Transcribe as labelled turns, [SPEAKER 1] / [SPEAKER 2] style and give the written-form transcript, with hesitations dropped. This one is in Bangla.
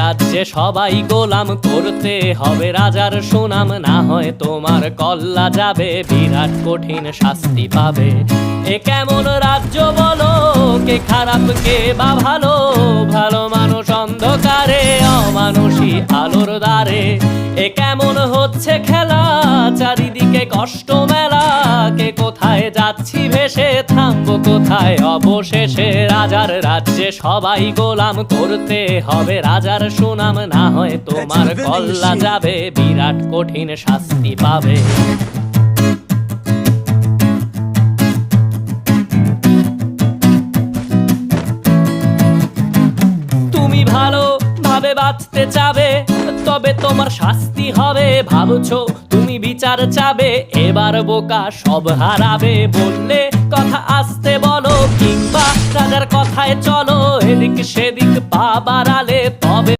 [SPEAKER 1] রাজ্যে সবাই গোলাম, করতে হবে রাজার সুনাম, না হয় তোমার কল্লা যাবে, বিরাট কঠিন শাস্তি পাবে। এ কেমন রাজ্য বলো, কে খারাপ কে বা ভালো, ভালো মানুষ অন্ধকারে, অমানুষী আলোর দ্বারে। এ কেমন হচ্ছে খেলা, চারিদিকে কষ্ট মেলা, কে কোথায় যাচ্ছি ভেসে, থামবো কোথায় অবশেষে। রাজার রাজ্যে সবাই গোলাম, করতে হবে রাজার সুনাম, না হয় তোমার কল্লা যাবে, বিরাট কঠিন শাস্তি পাবে। তুমি ভালো ভাবে বাঁচতে চাবে, তবে তোমার শাস্তি হবে। ভাবছো তুমি বিচার চাবে, এবার বোকা সব হারাবে। বললে কথা আসতে বলো, কিংবা রাজার কথায় চলো, এদিক সেদিক পা বাড়ালে তবে